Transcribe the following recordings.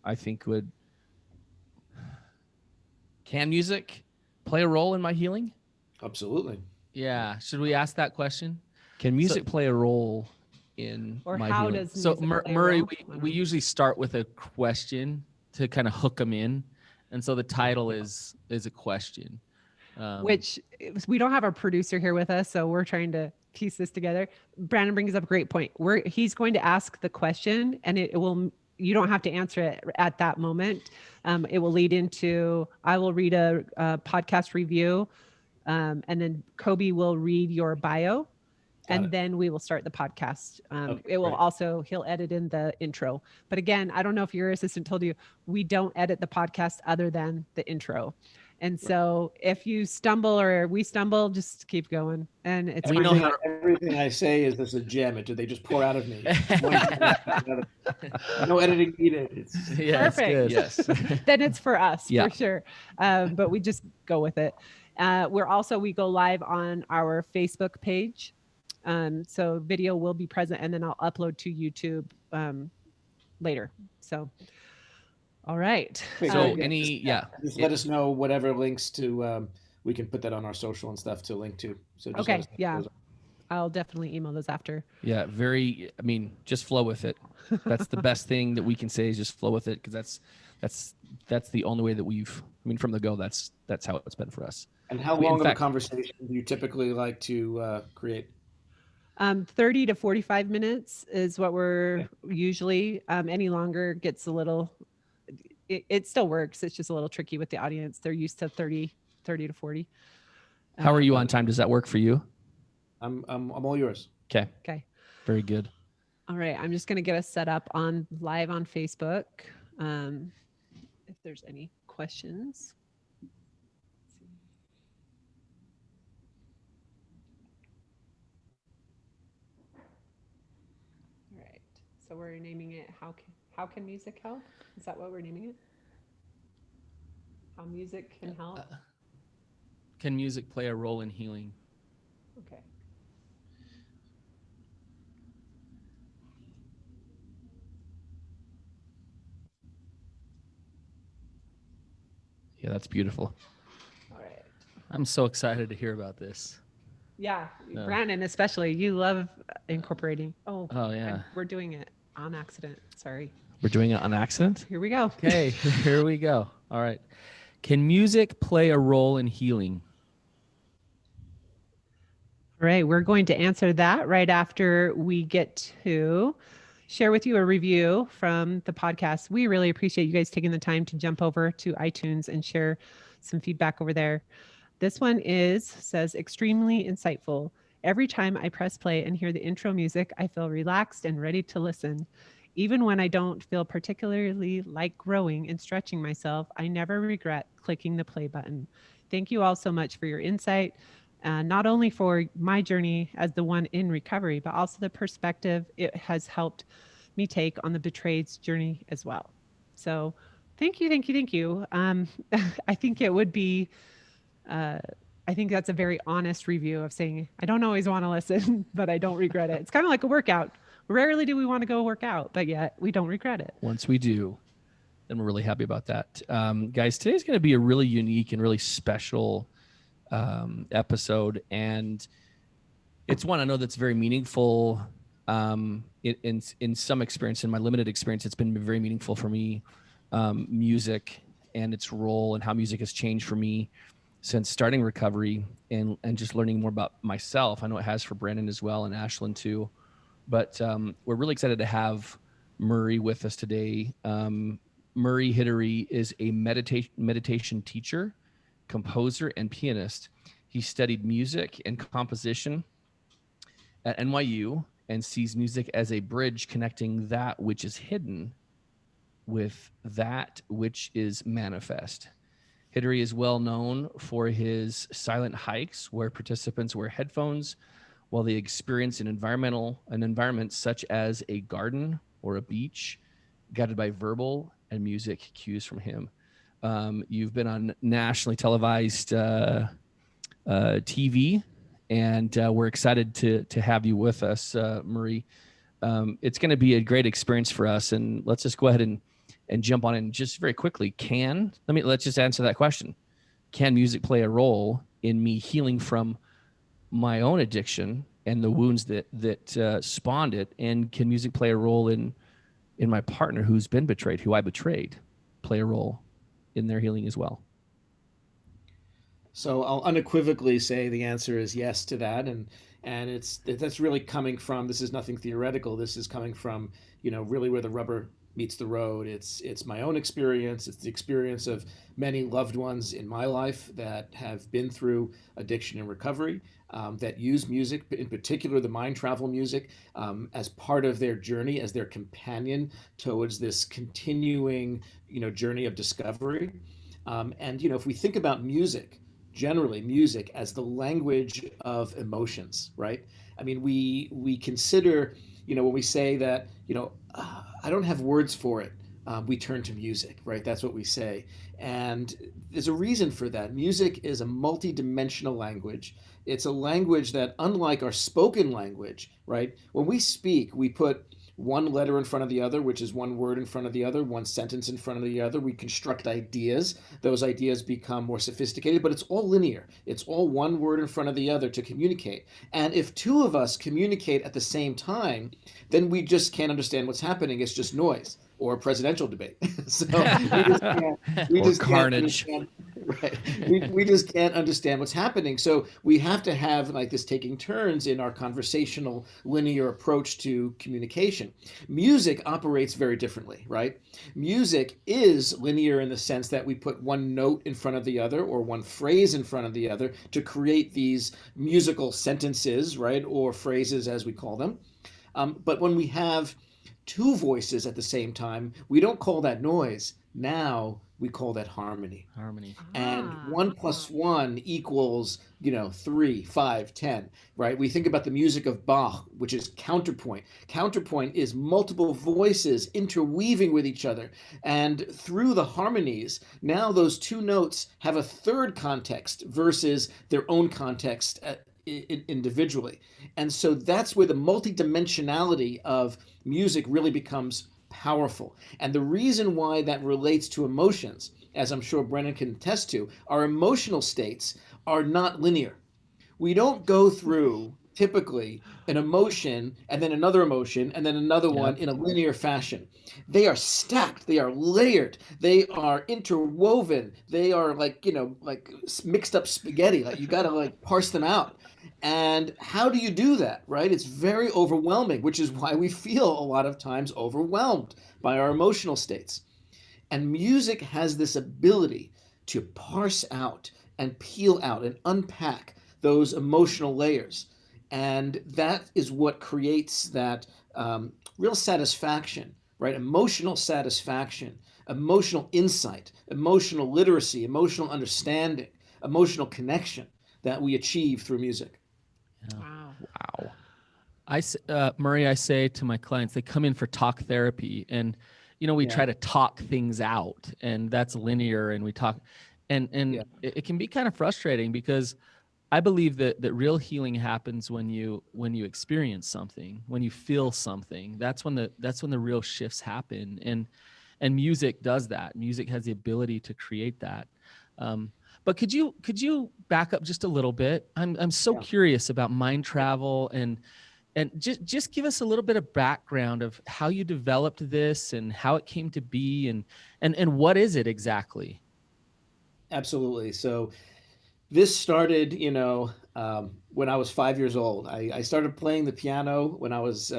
I think can music play a role in my healing? Absolutely. Yeah. Should we ask that question? Can music play a role in or my how healing? does So music play a Murray, role? we usually start with a question to kind of hook them in, and so the title is a question. Which we don't have our producer here with us, so we're trying to piece this together. Brannon brings up a great point. He's going to ask the question, and it will. You don't have to answer it at that moment. It will lead into. I will read a podcast review, and then Coby will read your bio, and then we will start the podcast. It will also, he'll edit in the intro. But again, I don't know if your assistant told you, we don't edit the podcast other than the intro. And so if you stumble or we stumble, just keep going. And it's everything I say is just a gem. They just pour out of me. No editing needed. It's perfect. Yes. Then it's for us, Yeah. for sure. But we just go with it. We go live on our Facebook page. So video will be present, and then I'll upload to YouTube later. So, all right. So just let us know whatever links to. We can put that on our social and stuff to link to. So just let us know. I'll definitely email those after. Yeah, just flow with it. That's the best thing that we can say is just flow with it, because that's the only way that from the go, that's how it's been for us. And how long of a conversation do you typically like to create? 30 to 45 minutes is what we're usually. Any longer gets a little, it still works. It's just a little tricky with the audience. They're used to 30 to 40. How are you on time? Does that work for you? I'm all yours. Okay. Very good. All right. I'm just going to get us set up live on Facebook. If there's any questions. All right. So we're naming it How Can Music Help? Is that what we're naming it? How music can help? Can music play a role in healing? Okay. Yeah, that's beautiful. All right. I'm so excited to hear about this. Yeah, Brannon, especially. You love incorporating. Oh yeah. We're doing it on accident. Sorry. We're doing it on accident? Here we go. Okay, here we go. All right. Can music play a role in healing? All right, we're going to answer that right after we get to share with you a review from the podcast. We really appreciate you guys taking the time to jump over to iTunes and share some feedback over there. This one says, extremely insightful. Every time I press play and hear the intro music, I feel relaxed and ready to listen. Even when I don't feel particularly like growing and stretching myself, I never regret clicking the play button. Thank you all so much for your insight, not only for my journey as the one in recovery, but also the perspective it has helped me take on the betrayed's journey as well. So thank you. I think it would be, I think that's a very honest review of saying, I don't always want to listen, but I don't regret it. It's kind of like a workout. Rarely do we want to go work out, but yet we don't regret it. Once we do, then we're really happy about that. Guys, today's going to be a really unique and really special episode. And it's one I know that's very meaningful in some experience. In my limited experience, it's been very meaningful for me, music and its role and how music has changed for me since starting recovery and just learning more about myself. I know it has for Brannon as well and Ashlynn too. But we're really excited to have Murray with us today. Murray Hidary is a meditation teacher, composer, and pianist. He studied music and composition at NYU and sees music as a bridge connecting that which is hidden with that which is manifest. Hidary is well known for his silent hikes, where participants wear headphones while they experience an environment such as a garden or a beach, guided by verbal and music cues from him. You've been on nationally televised TV, and we're excited to have you with us, Murray. It's going to be a great experience for us, and let's just go ahead and jump on in just very quickly. Let's just answer that question. Can music play a role in me healing from my own addiction and the wounds that spawned it? And can music play a role in my partner who's been betrayed, who I betrayed, play a role in their healing as well? So I'll unequivocally say the answer is yes to that, and that's really coming from, this is nothing theoretical. This is coming from, really where the rubber meets the road. It's my own experience. It's the experience of many loved ones in my life that have been through addiction and recovery, that use music, in particular the mind travel music, as part of their journey, as their companion towards this continuing, journey of discovery. And if we think about music, generally music as the language of emotions, right? I mean, we consider, when we say that, I don't have words for it, we turn to music, right? That's what we say. And there's a reason for that. Music is a multi-dimensional language. It's a language that, unlike our spoken language, right? When we speak, we put one letter in front of the other, which is one word in front of the other, one sentence in front of the other. We construct ideas. Those ideas become more sophisticated, but it's all linear. It's all one word in front of the other to communicate. And if two of us communicate at the same time, then we just can't understand what's happening. It's just noise or a presidential debate. So we just carnage. Right. We just can't understand what's happening. So we have to have like this taking turns in our conversational linear approach to communication. Music operates very differently, right? Music is linear in the sense that we put one note in front of the other or one phrase in front of the other to create these musical sentences, right? Or phrases as we call them. But when we have two voices at the same time, we don't call that noise. Now we call that harmony. And 1 + 1 equals, 3, 5, 10, right? We think about the music of Bach, which is counterpoint. Counterpoint is multiple voices interweaving with each other. And through the harmonies, now those two notes have a third context versus their own context individually. And so that's where the multidimensionality of music really becomes powerful. And the reason why that relates to emotions, as I'm sure Brennan can attest to, our emotional states are not linear. We don't go through typically an emotion and then another emotion and then another one in a linear fashion. They are stacked, they are layered, they are interwoven, they are like mixed up spaghetti. Like you got to parse them out. And how do you do that, right? It's very overwhelming, which is why we feel a lot of times overwhelmed by our emotional states. And music has this ability to parse out and peel out and unpack those emotional layers. And that is what creates that real satisfaction, right? Emotional satisfaction, emotional insight, emotional literacy, emotional understanding, emotional connection that we achieve through music. Wow. Murray, I say to my clients, they come in for talk therapy, and we try to talk things out, and that's linear, and we talk, and it can be kind of frustrating because I believe that real healing happens when you experience something, when you feel something. That's when the real shifts happen, and music does that. Music has the ability to create that. But could you back up just a little bit? I'm so curious about mind travel and just give us a little bit of background of how you developed this and how it came to be and what is it exactly? Absolutely. So this started, when I was 5 years old. I started playing the piano when I was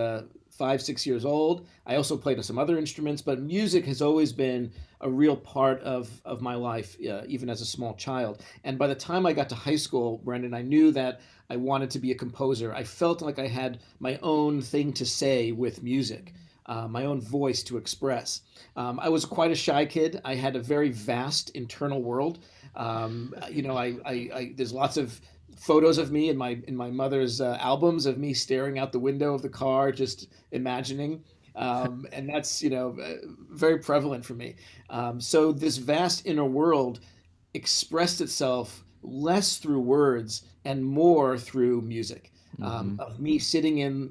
5, 6 years old. I also played some other instruments, but music has always been a real part of my life, even as a small child. And by the time I got to high school, Brendan, I knew that I wanted to be a composer. I felt like I had my own thing to say with music, my own voice to express. I was quite a shy kid. I had a very vast internal world. There's lots of photos of me in my mother's albums of me staring out the window of the car, just imagining. And that's, very prevalent for me. So this vast inner world expressed itself less through words and more through music. Of me sitting in,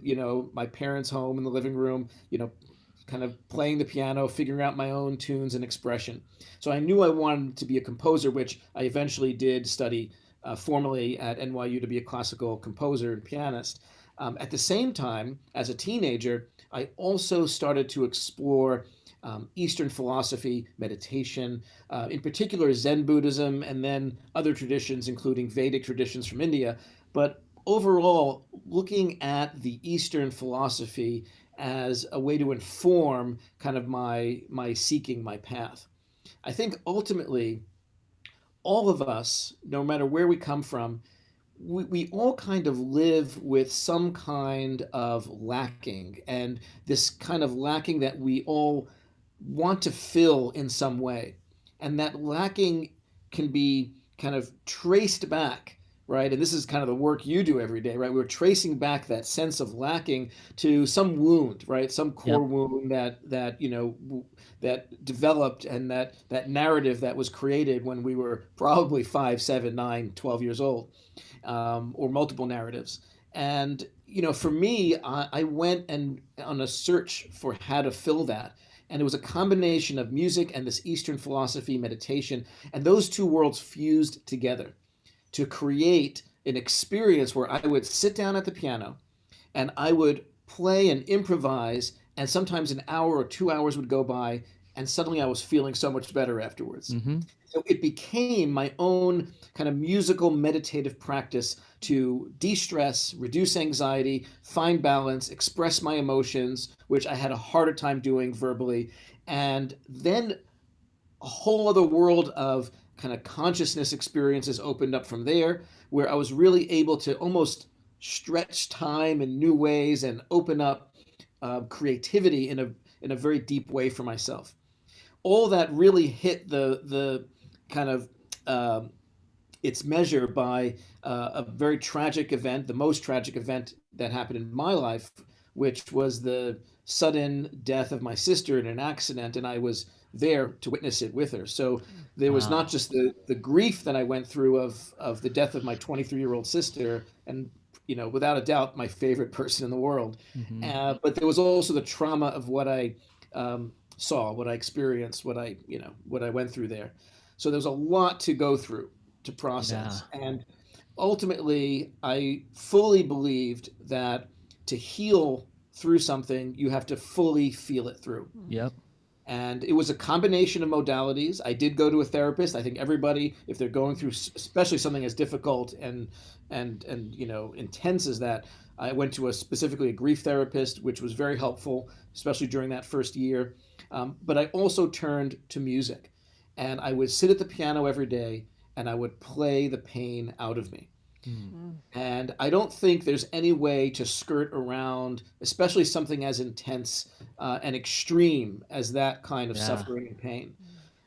my parents' home in the living room, kind of playing the piano, figuring out my own tunes and expression. So I knew I wanted to be a composer, which I eventually did study formally at NYU to be a classical composer and pianist. At the same time, as a teenager, I also started to explore Eastern philosophy, meditation, in particular Zen Buddhism, and then other traditions, including Vedic traditions from India. But overall, looking at the Eastern philosophy as a way to inform kind of my seeking, my path. I think ultimately, all of us, no matter where we come from, we all kind of live with some kind of lacking, and this kind of lacking that we all want to fill in some way. And that lacking can be kind of traced back, right? And this is kind of the work you do every day, right? We're tracing back that sense of lacking to some wound, right? Some core wound that that developed, and that narrative that was created when we were probably 5, 7, 9, 12 years old, or multiple narratives. And for me, I went and on a search for how to fill that. And it was a combination of music and this Eastern philosophy, meditation, and those two worlds fused together to create an experience where I would sit down at the piano and I would play and improvise, and sometimes an hour or 2 hours would go by, and suddenly I was feeling so much better afterwards. Mm-hmm. So it became my own kind of musical meditative practice to de-stress, reduce anxiety, find balance, express my emotions, which I had a harder time doing verbally. And then a whole other world of kind of consciousness experiences opened up from there, where I was really able to almost stretch time in new ways and open up creativity in a very deep way for myself. All that really hit the kind of its measure by a very tragic event, the most tragic event that happened in my life, which was the sudden death of my sister in an accident, and I was there to witness it with her. So there was not just the grief that I went through of the death of my 23-year-old sister, and without a doubt my favorite person in the world, but there was also the trauma of what I saw, what I experienced, what I went through there. So there's a lot to go through, to process. Yeah. And ultimately, I fully believed that to heal through something, you have to fully feel it through. Yep. And it was a combination of modalities. I did go to a therapist. I think everybody, if they're going through, especially something as difficult and intense as that, I went to specifically a grief therapist, which was very helpful, especially during that first year. But I also turned to music, and I would sit at the piano every day and I would play the pain out of me. Mm. And I don't think there's any way to skirt around, especially something as intense and extreme as that kind of suffering and pain.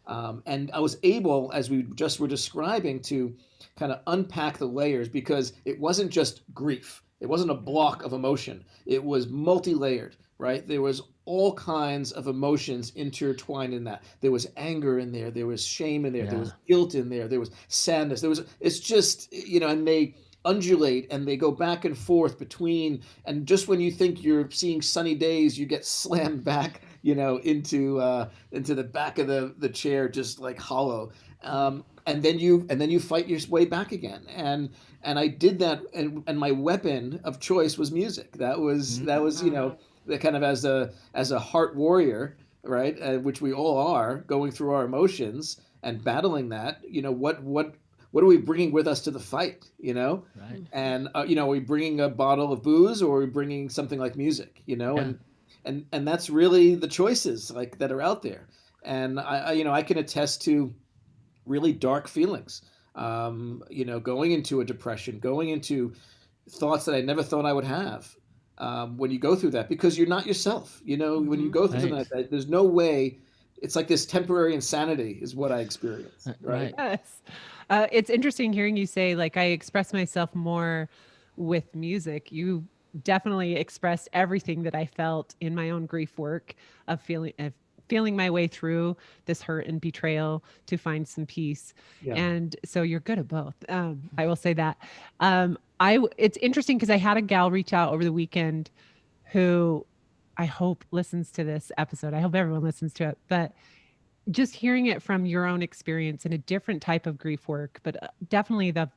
And I was able, as we just were describing, to kind of unpack the layers, because it wasn't just grief. It wasn't a block of emotion. It was multi-layered, right? There was all kinds of emotions intertwined in that. There was anger in there. There was shame in there. Yeah. There was guilt in there. There was sadness. It's just, and they undulate and they go back and forth between, and just when you think you're seeing sunny days, you get slammed back, into the back of the chair, just like hollow. And then you fight your way back again. And I did that, and my weapon of choice was music. That was the kind of as a heart warrior, right? Which we all are, going through our emotions and battling that. What are we bringing with us to the fight? Right. And are we bringing a bottle of booze, or are we bringing something like music? Yeah. And that's really the choices like that are out there. And I can attest to really dark feelings, going into a depression, going into thoughts that I never thought I would have. When you go through that, because you're not yourself, when you go through something like that, there's no way. It's like this temporary insanity is what I experienced. Right. Yes. It's interesting hearing you say, like, I express myself more with music. You definitely expressed everything that I felt in my own grief work of feeling my way through this hurt and betrayal to find some peace. Yeah. And so you're good at both. I will say that. It's interesting because I had a gal reach out over the weekend who I hope listens to this episode. I hope everyone listens to it, but just hearing it from your own experience in a different type of grief work, but definitely the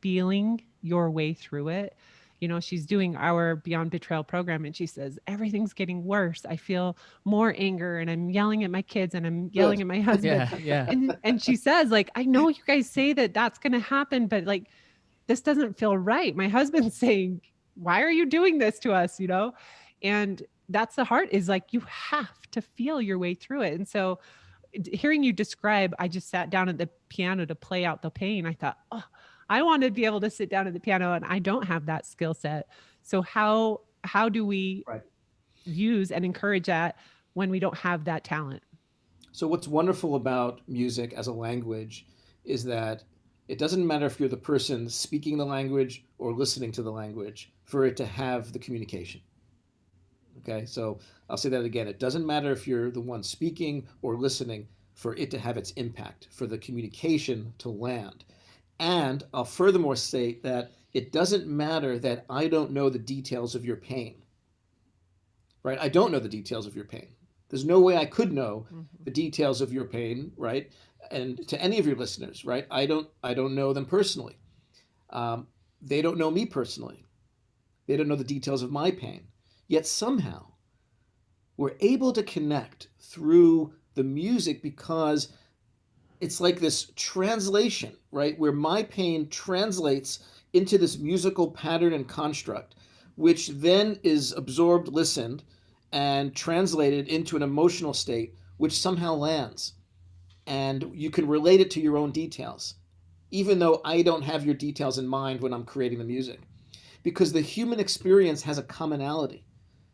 feeling your way through it. You know, she's doing our Beyond Betrayal program and she says, everything's getting worse. I feel more anger and I'm yelling at my kids and I'm yelling at my husband. Yeah. And she says, like, I know you guys say that that's going to happen, but like, this doesn't feel right. My husband's saying, why are you doing this to us? You know? And that's the heart, is like, you have to feel your way through it. And so hearing you describe, I just sat down at the piano to play out the pain. I thought, oh, I want to be able to sit down at the piano and I don't have that skill set. So how do we use and encourage that when we don't have that talent? So what's wonderful about music as a language is that it doesn't matter if you're the person speaking the language or listening to the language for it to have the communication. Okay, so I'll say that again. It doesn't matter if you're the one speaking or listening for it to have its impact, for the communication to land. And I'll furthermore state that it doesn't matter that I don't know the details of your pain, right? I don't know the details of your pain. There's no way I could know the details of your pain, right? And to any of your listeners, right? I don't know them personally. They don't know me personally. They don't know the details of my pain. Yet somehow we're able to connect through the music because it's like this translation, right? Where my pain translates into this musical pattern and construct, which then is absorbed, listened, and translated into an emotional state, which somehow lands. And you can relate it to your own details, even though I don't have your details in mind when I'm creating the music. Because the human experience has a commonality.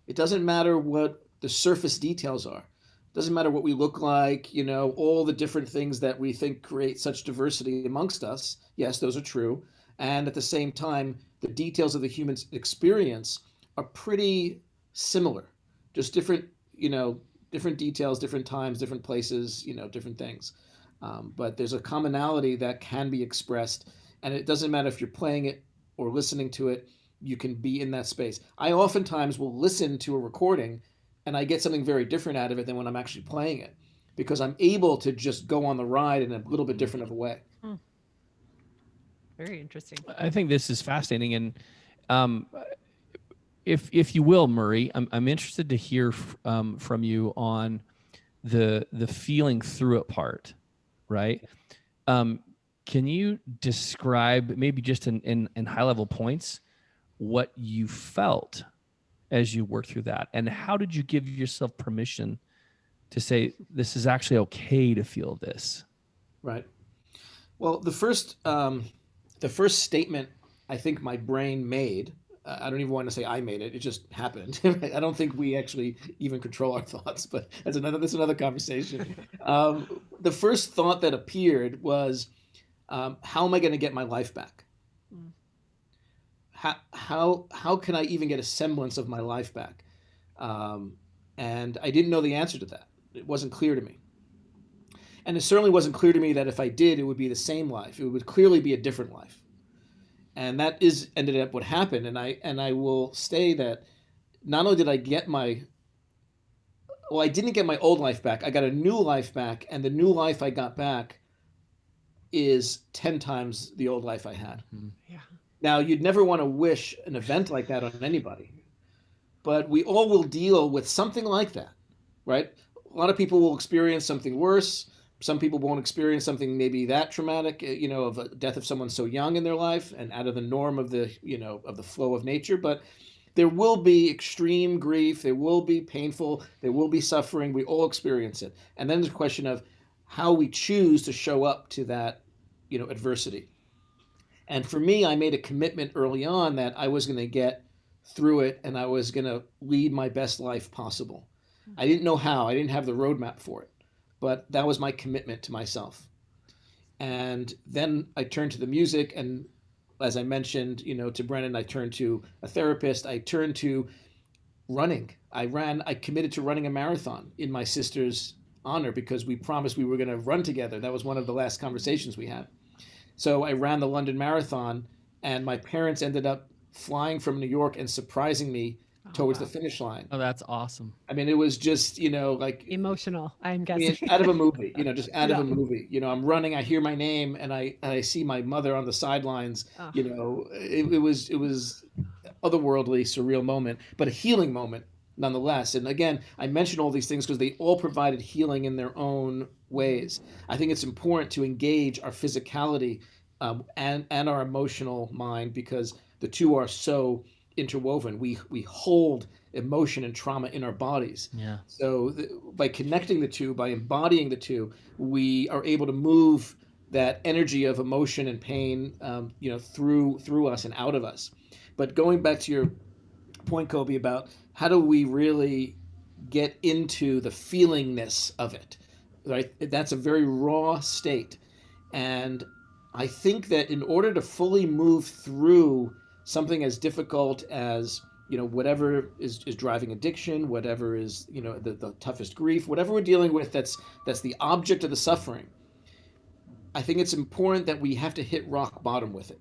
It doesn't matter what the surface details are. It doesn't matter what we look like, you know, all the different things that we think create such diversity amongst us. Yes, those are true. And at the same time, the details of the human experience are pretty similar. Just different, you know, different details, different times, different places, you know, different things. But there's a commonality that can be expressed. And it doesn't matter if you're playing it or listening to it, you can be in that space. I oftentimes will listen to a recording and I get something very different out of it than when I'm actually playing it, because I'm able to just go on the ride in a little bit different of a way. Very interesting. I think this is fascinating. And if you will, Murray, I'm interested to hear from you on the feeling through it part, right? Can you describe, maybe just in high level points, what you felt as you worked through that, and how did you give yourself permission to say this is actually okay to feel this? Right. Well, the first statement I think my brain made, I don't even want to say I made it, it just happened. I don't think we actually even control our thoughts, but that's another conversation. The first thought that appeared was, how am I going to get my life back? How can I even get a semblance of my life back? And I didn't know the answer to that. It wasn't clear to me. And it certainly wasn't clear to me that if I did, it would be the same life. It would clearly be a different life. And that ended up what happened. And I will say that not only did I I didn't get my old life back. I got a new life back, and the new life I got back is 10 times the old life I had. Yeah. Now, you'd never want to wish an event like that on anybody, but we all will deal with something like that, right? A lot of people will experience something worse. Some people won't experience something maybe that traumatic, you know, of a death of someone so young in their life and out of the norm of the, you know, of the flow of nature. But there will be extreme grief. There will be painful. There will be suffering. We all experience it. And then there's a question of how we choose to show up to that, you know, adversity. And for me, I made a commitment early on that I was going to get through it and I was going to lead my best life possible. I didn't know how. I didn't have the roadmap for it, but that was my commitment to myself. And then I turned to the music, and as I mentioned, you know, to Brennan, I turned to a therapist. I turned to running. I committed to running a marathon in my sister's honor because we promised we were going to run together. That was one of the last conversations we had. So I ran the London Marathon, and my parents ended up flying from New York and surprising me towards the finish line. Oh, that's awesome. I mean, it was just, like emotional, I'm I guessing. mean, out of a movie, just out of Yeah. a movie. I'm running, I hear my name, and I see my mother on the sidelines. Oh. It was otherworldly, surreal moment, but a healing moment nonetheless. And again, I mention all these things because they all provided healing in their own ways. I think it's important to engage our physicality and our emotional mind, because the two are so interwoven. We hold emotion and trauma in our bodies. Yeah. So by connecting the two, by embodying the two, we are able to move that energy of emotion and pain, through us and out of us. But going back to your point, Coby, about how do we really get into the feelingness of it, right? That's a very raw state. And I think that in order to fully move through something as difficult as, whatever is driving addiction, whatever is, the toughest grief, whatever we're dealing with, that's the object of the suffering, I think it's important that we have to hit rock bottom with it.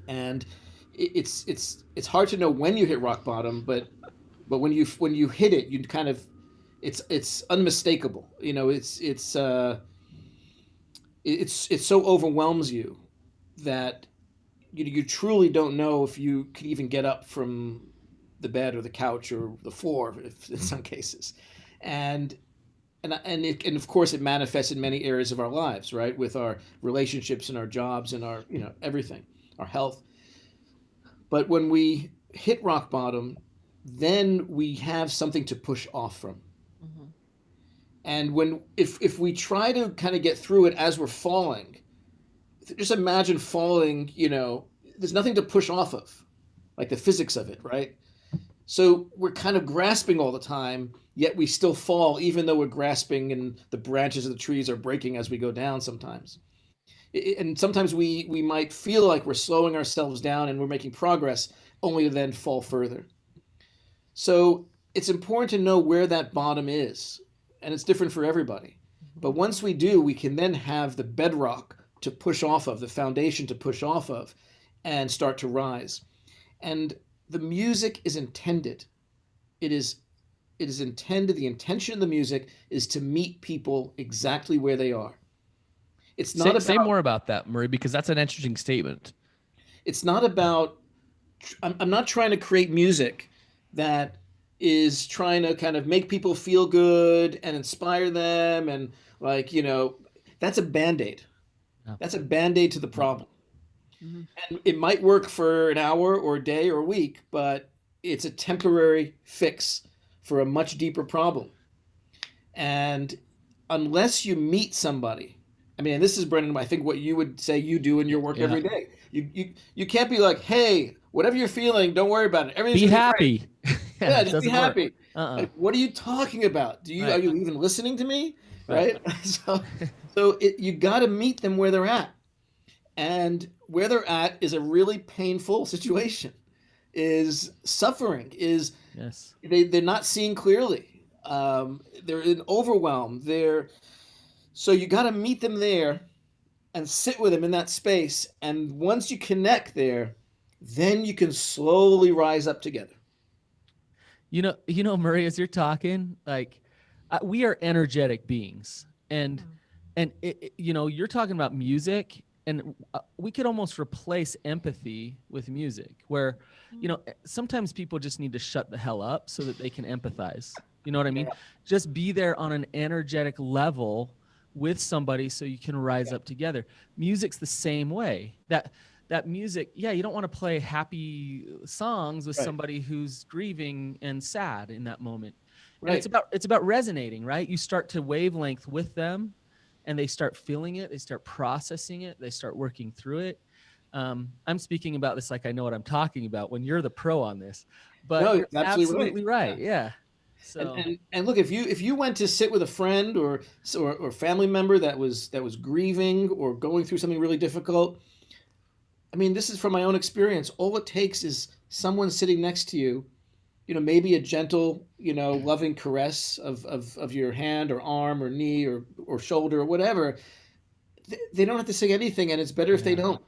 And it's hard to know when you hit rock bottom, but when you hit it, you kind of, it's unmistakable. It so overwhelms you that you truly don't know if you can even get up from the bed or the couch or the floor, in some cases. And of course it manifests in many areas of our lives, right? With our relationships and our jobs and our, everything, our health. But when we hit rock bottom, then we have something to push off from. Mm-hmm. And if we try to kind of get through it as we're falling, just imagine falling, there's nothing to push off of, like the physics of it, right? So we're kind of grasping all the time, yet we still fall, even though we're grasping and the branches of the trees are breaking as we go down sometimes. And sometimes we might feel like we're slowing ourselves down and we're making progress, only to then fall further. So it's important to know where that bottom is, and it's different for everybody. But once we do, we can then have the bedrock to push off of, the foundation to push off of, and start to rise. And the music is intended. It is intended, the intention of the music is to meet people exactly where they are. It's not say more about that, Murray, because that's an interesting statement. It's not about, I'm not trying to create music that is trying to kind of make people feel good and inspire them. And that's a Band-Aid. Oh. That's a Band-Aid to the problem. Mm-hmm. And it might work for an hour or a day or a week, but it's a temporary fix for a much deeper problem. And unless you meet somebody, and this is, Brennan, I think what you would say you do in your work every day. You can't be like, hey, whatever you're feling, don't worry about it. Everything's be happy. Yeah, just be happy. Like, what are you talking about? Are you even listening to me? Right? So you got to meet them where they're at. And where they're at is a really painful situation, is suffering, is yes. They're not seeing clearly. They're in overwhelm. So you got to meet them there and sit with them in that space. And once you connect there, then you can slowly rise up together. Murray, as you're talking, we are energetic beings, and you're talking about music, and we could almost replace empathy with music, where, sometimes people just need to shut the hell up so that they can empathize. You know what I mean? Yeah. Just be there on an energetic level with somebody so you can rise up together. Music's the same way. That music, you don't want to play happy songs with somebody who's grieving and sad in that moment. Right. And it's about resonating, right? You start to wavelength with them, and they start feeling it, they start processing it, they start working through it. I'm speaking about this like I know what I'm talking about when you're the pro on this. But you're absolutely right. Yeah. So and look, if you went to sit with a friend or family member that was grieving or going through something really difficult, this is from my own experience. All it takes is someone sitting next to you, maybe a gentle, loving caress of your hand or arm or knee or shoulder or whatever. They don't have to say anything, and it's better if they don't.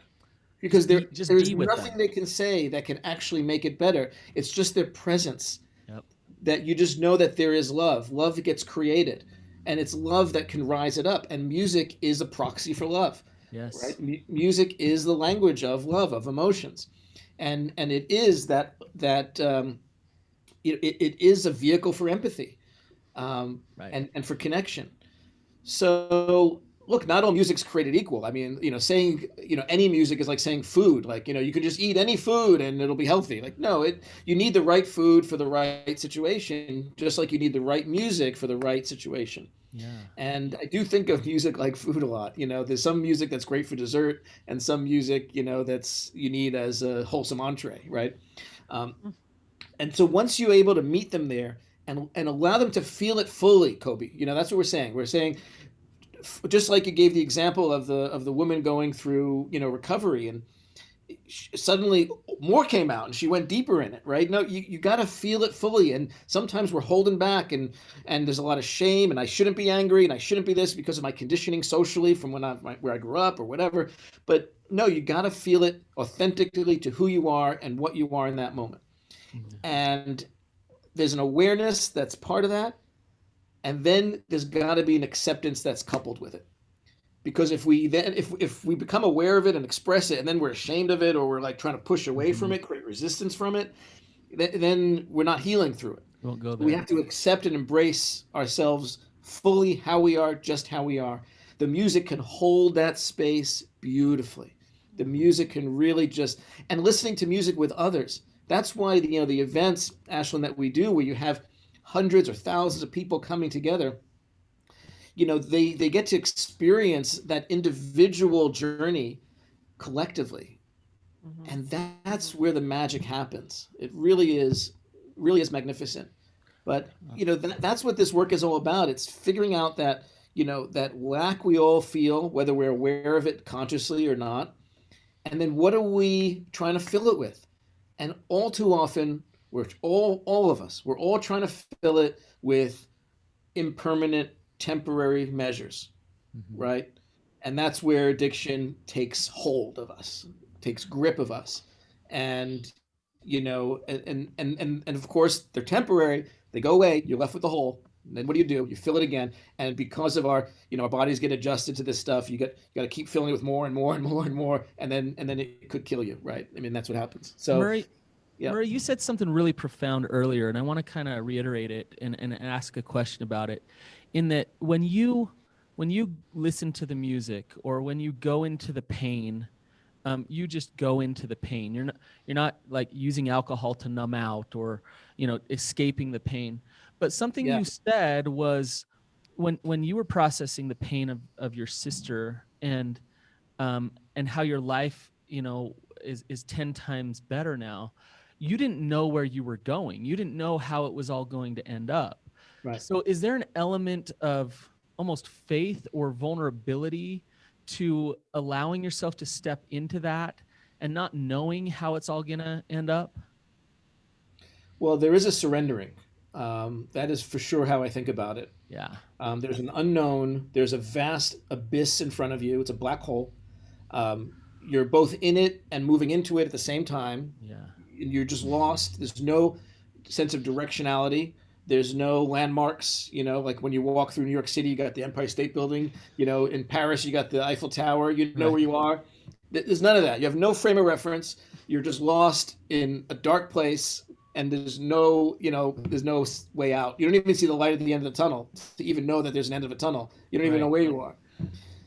because just there is be with nothing them. they can say that can actually make it better. It's just their presence Yep. that you just know that there is love. Love gets created, and it's love that can rise it up. And music is a proxy for love, right? Yes. Music is the language of love, of emotions, and it is it is a vehicle for empathy, Right. and for connection. So look, not all music's created equal. I mean, saying, any music is like saying food. Like, you can just eat any food and it'll be healthy. Like, no, you need the right food for the right situation, just like you need the right music for the right situation. Yeah. And I do think of music like food a lot. There's some music that's great for dessert, and some music, that's you need as a wholesome entree, right? Um, and so once you're able to meet them there and allow them to feel it fully, Coby, that's what we're saying. We're saying, just like you gave the example of the woman going through, recovery, and suddenly more came out and she went deeper in it, right? No, you got to feel it fully. And sometimes we're holding back, and there's a lot of shame, and I shouldn't be angry, and I shouldn't be this because of my conditioning socially from where I grew up or whatever. But no, you got to feel it authentically to who you are and what you are in that moment. And there's an awareness that's part of that. And then there's got to be an acceptance that's coupled with it. Because if we become aware of it and express it, and then we're ashamed of it, or we're like trying to push away from it, create resistance from it, then we're not healing through it. Won't go there. We have to accept and embrace ourselves fully, how we are, just how we are. The music can hold that space beautifully. The music can really and listening to music with others. That's why the events, Ashlynn, that we do, where you have hundreds or thousands of people coming together, they get to experience that individual journey collectively. And that's where the magic happens. It really is magnificent. But that's what this work is all about. It's figuring out that that lack we all feel, whether we're aware of it consciously or not, and then what are we trying to fill it with? And all too often, we're all of us, we're all trying to fill it with impermanent, temporary measures, right? And that's where addiction takes hold of us, takes grip of us. And and of course they're temporary, they go away, you're left with the hole. And then what do? You fill it again. And because of our bodies get adjusted to this stuff, you got to keep filling it with more and more and more and more, and then it could kill you, right? I mean, that's what happens. So Murray, yeah. Murray, you said something really profound earlier, and I want to kind of reiterate it and ask a question about it. In that, when you listen to the music, or when you go into the pain, you just go into the pain. You're not like using alcohol to numb out, or escaping the pain. But something you said was, when you were processing the pain of your sister, and how your life is 10 times better now, you didn't know where you were going. You didn't know how it was all going to end up. Right. So is there an element of almost faith or vulnerability to allowing yourself to step into that and not knowing how it's all going to end up? Well, there is a surrendering. That is for sure how I think about it. Yeah. There's an unknown. There's a vast abyss in front of you. It's a black hole. You're both in it and moving into it at the same time. Yeah. You're just lost. There's no sense of directionality. There's no landmarks. Like when you walk through New York City, you got the Empire State Building. In Paris, you got the Eiffel Tower. You know where you are. There's none of that. You have no frame of reference. You're just lost in a dark place, and there's no way out. You don't even see the light at the end of the tunnel to even know that there's an end of a tunnel. You don't even know where you are.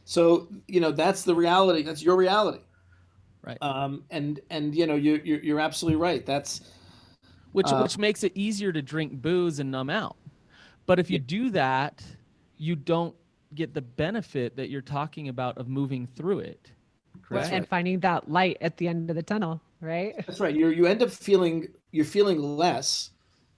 So that's the reality. That's your reality. Right. And you're absolutely right. That's which makes it easier to drink booze and numb out. But if you do that, you don't get the benefit that you're talking about of moving through it. Correct? And finding that light at the end of the tunnel, right? That's right. You end up feeling less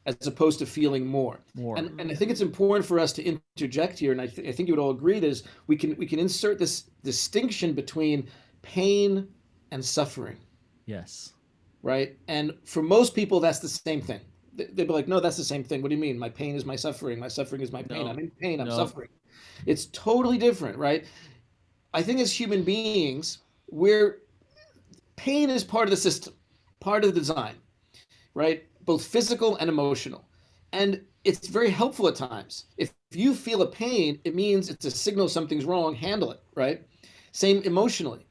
as opposed to feeling more. And I think it's important for us to interject here, and I think you would all agree, that we can insert this distinction between pain and suffering. Yes. Right? And for most people, that's the same thing. They'd be like, no, that's the same thing. What do you mean? My pain is my suffering. My suffering is my pain. No. I'm in pain. I'm No. suffering. It's totally different, right? I think as human beings, we're pain is part of the system, part of the design, right? Both physical and emotional. And it's very helpful at times. If you feel a pain, it means it's a signal something's wrong, handle it, right? Same emotionally.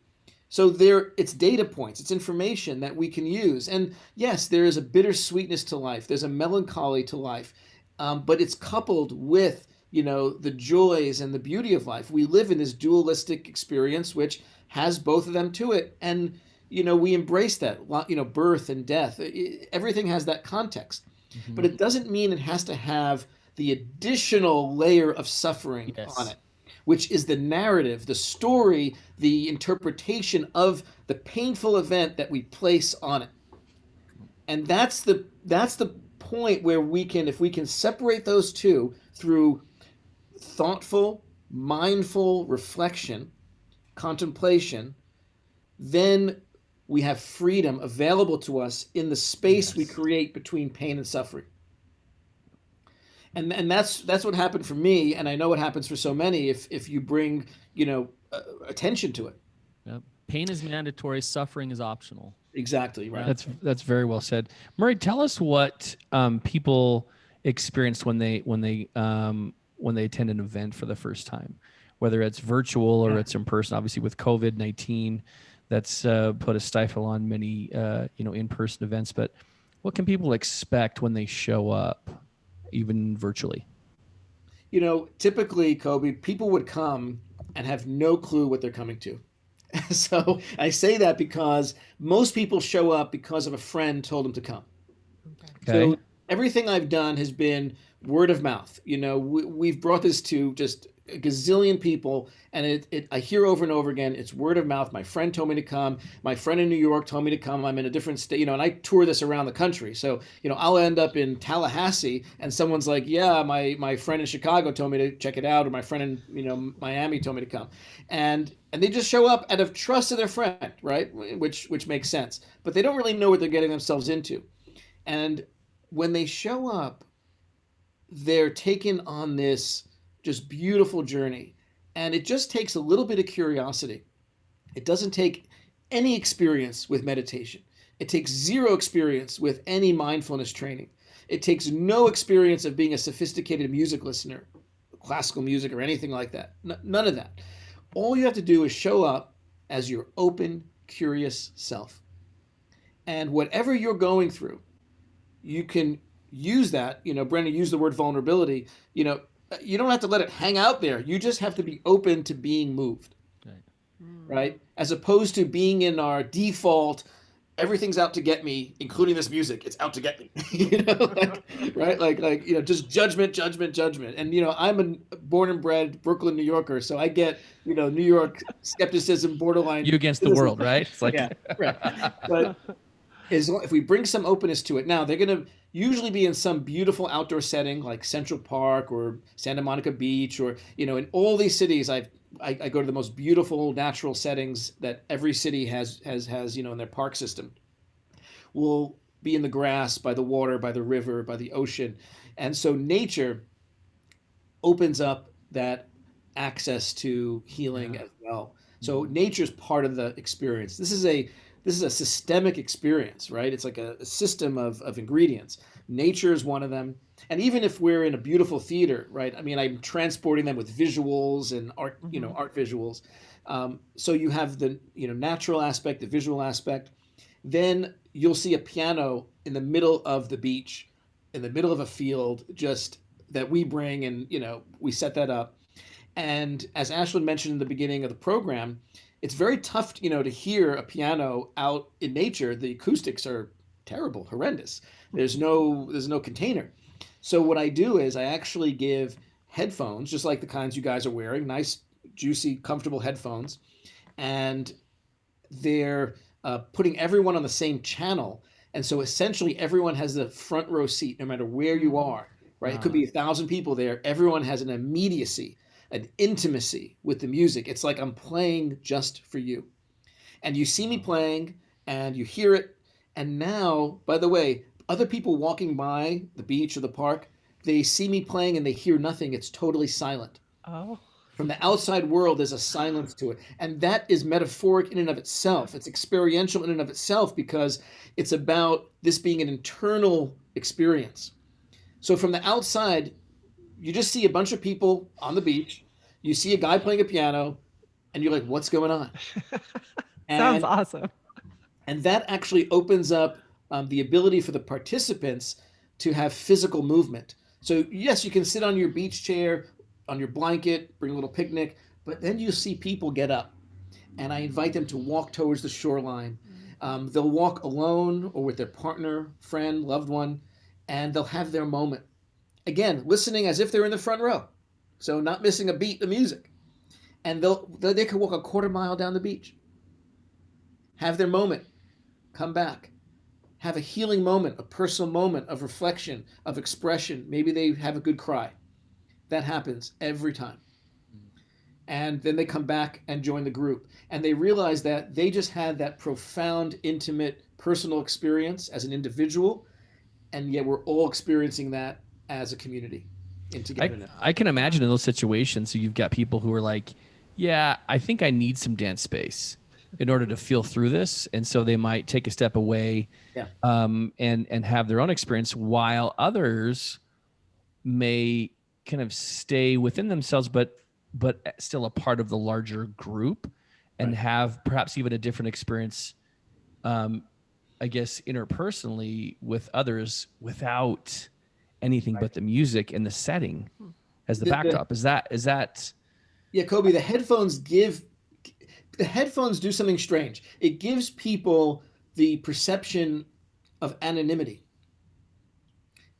So it's data points, it's information that we can use. And yes, there is a bittersweetness to life. There's a melancholy to life, but it's coupled with, the joys and the beauty of life. We live in this dualistic experience, which has both of them to it. And, we embrace that, birth and death. Everything has that context, but it doesn't mean it has to have the additional layer of suffering on it, which is the narrative, the story, the interpretation of the painful event that we place on it. And that's the point where if we can separate those two through thoughtful, mindful reflection, contemplation, then we have freedom available to us in the space we create between pain and suffering. And that's what happened for me, and I know what happens for so many if you bring attention to it. Yep. Pain is mandatory, suffering is optional. Exactly right. That's very well said. Murray, tell us what people experience when they attend an event for the first time, whether it's virtual or it's in person. Obviously, with COVID-19, that's put a stifle on many in-person events. But what can people expect when they show up, even virtually? Typically, Coby, people would come and have no clue what they're coming to. So I say that because most people show up because of a friend told them to come. Okay. So everything I've done has been word of mouth. We've brought this to just a gazillion people, and I hear over and over again, it's word of mouth. My friend told me to come. My friend in New York told me to come. I'm in a different state, and I tour this around the country. So, I'll end up in Tallahassee and someone's like, yeah, my friend in Chicago told me to check it out, or my friend in, Miami told me to come. And they just show up out of trust of their friend, right? Which makes sense. But they don't really know what they're getting themselves into. And when they show up, they're taken on this just beautiful journey. And it just takes a little bit of curiosity. It doesn't take any experience with meditation. It takes zero experience with any mindfulness training. It takes no experience of being a sophisticated music listener, classical music or anything like that. None of that. All you have to do is show up as your open, curious self. And whatever you're going through, you can use that. Brendan used the word vulnerability. You don't have to let it hang out there. You just have to be open to being moved, right? As opposed to being in our default, everything's out to get me, including this music. It's out to get me, right? Like just judgment. And I'm a born and bred Brooklyn, New Yorker, so I get New York skepticism, borderline. You against the world, right? It's like right. But if we bring some openness to it, now they're going to usually be in some beautiful outdoor setting like Central Park or Santa Monica Beach, or in all these cities I go to the most beautiful natural settings that every city has in their park system. We'll be in the grass, by the water, by the river, by the ocean. And so nature opens up that access to healing as well. So nature's part of the experience. This is a systemic experience, right? It's like a system of ingredients. Nature is one of them. And even if we're in a beautiful theater, right? I mean, I'm transporting them with visuals and art, art visuals. So you have the, natural aspect, the visual aspect. Then you'll see a piano in the middle of the beach, in the middle of a field, just that we bring, and, we set that up. And as Ashlynn mentioned in the beginning of the program, it's very tough, to hear a piano out in nature. The acoustics are terrible, horrendous. There's no container. So what I do is I actually give headphones, just like the kinds you guys are wearing, nice, juicy, comfortable headphones, and they're putting everyone on the same channel. And so essentially everyone has the front row seat, no matter where you are, right? It could be 1,000 people there. Everyone has an immediacy, an intimacy with the music. It's like I'm playing just for you. And you see me playing and you hear it. And now, by the way, other people walking by the beach or the park, they see me playing and they hear nothing. It's totally silent. Oh. From the outside world, there's a silence to it. And that is metaphoric in and of itself. It's experiential in and of itself because it's about this being an internal experience. So from the outside, you just see a bunch of people on the beach. You see a guy playing a piano, and you're like, what's going on? Sounds awesome. And that actually opens up the ability for the participants to have physical movement. So yes, you can sit on your beach chair, on your blanket, bring a little picnic, but then you see people get up, and I invite them to walk towards the shoreline. They'll walk alone or with their partner, friend, loved one, and they'll have their moment. Again, listening as if they're in the front row, so not missing a beat of music. And they can walk a quarter mile down the beach, have their moment, come back, have a healing moment, a personal moment of reflection, of expression. Maybe they have a good cry. That happens every time. And then they come back and join the group. And they realize that they just had that profound, intimate, personal experience as an individual. And yet we're all experiencing that as a community in togetherness. I can imagine in those situations, so you've got people who are like, yeah, I think I need some dance space in order to feel through this. And so they might take a step away and have their own experience, while others may kind of stay within themselves, but still a part of the larger group, and have perhaps even a different experience, I guess, interpersonally with others without anything but the music and the setting as the backdrop. Is that? Yeah, Coby, the headphones do something strange. It gives people the perception of anonymity.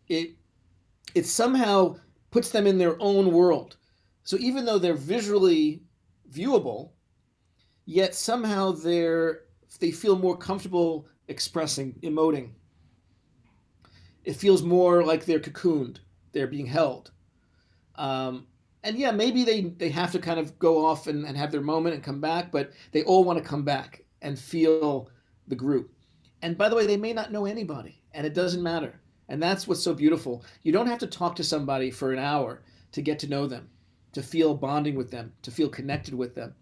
It somehow puts them in their own world. So even though they're visually viewable, yet somehow they feel more comfortable expressing, emoting. It feels more like they're cocooned, they're being held. And yeah, maybe they have to kind of go off and have their moment and come back, but they all want to come back and feel the group. And by the way, they may not know anybody, and it doesn't matter. And that's what's so beautiful. You don't have to talk to somebody for an hour to get to know them, to feel bonding with them, to feel connected with them.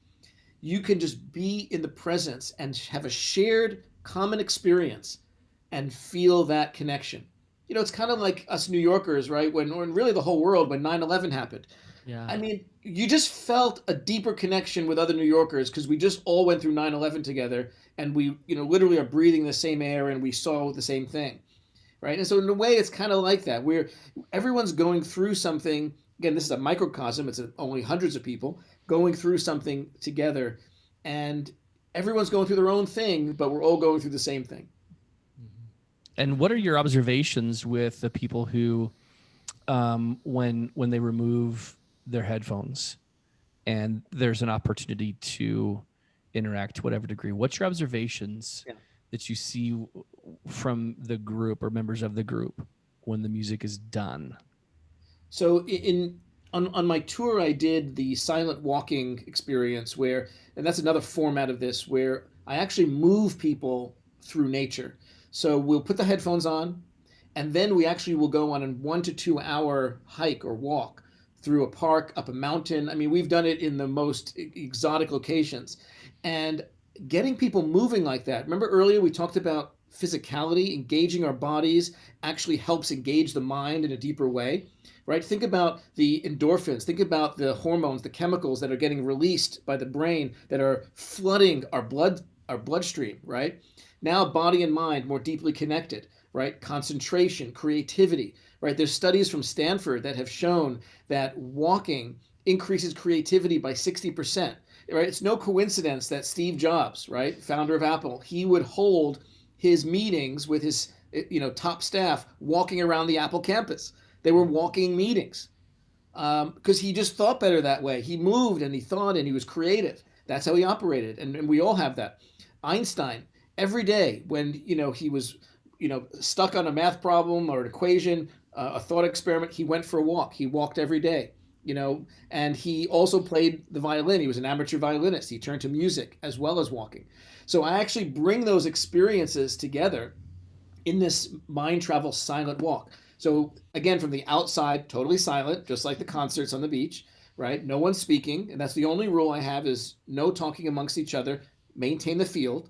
You can just be in the presence and have a shared common experience and feel that connection. You know, it's kind of like us New Yorkers, right? When really the whole world, when 9/11 happened. Yeah. I mean, you just felt a deeper connection with other New Yorkers because we just all went through 9/11 together, and we, literally are breathing the same air, and we saw the same thing. Right. And so in a way, it's kind of like that, where everyone's going through something. Again, this is a microcosm. It's only hundreds of people going through something together, and everyone's going through their own thing, but we're all going through the same thing. And what are your observations with the people who, when they remove their headphones and there's an opportunity to interact to whatever degree, what's your observations that you see from the group or members of the group when the music is done? So on my tour, I did the silent walking experience and that's another format of this, where I actually move people through nature. So we'll put the headphones on, and then we actually will go on a 1 to 2 hour hike or walk through a park, up a mountain. I mean, we've done it in the most exotic locations. And getting people moving like that. Remember earlier we talked about physicality, engaging our bodies actually helps engage the mind in a deeper way, right? Think about the endorphins, think about the hormones, the chemicals that are getting released by the brain that are flooding our bloodstream, right? Now body and mind more deeply connected, right? Concentration, creativity, right? There's studies from Stanford that have shown that walking increases creativity by 60%. Right? It's no coincidence that Steve Jobs, right, founder of Apple, he would hold his meetings with his top staff walking around the Apple campus. They were walking meetings because he just thought better that way. He moved and he thought and he was creative. That's how he operated, and we all have that. Einstein, every day when he was stuck on a math problem or an equation, a thought experiment, he went for a walk. He walked every day. And he also played the violin. He was an amateur violinist. He turned to music as well as walking. So I actually bring those experiences together in this mind travel silent walk. So again, from the outside, totally silent, just like the concerts on the beach. right? No one's speaking, and that's the only rule I have is no talking amongst each other. Maintain the field.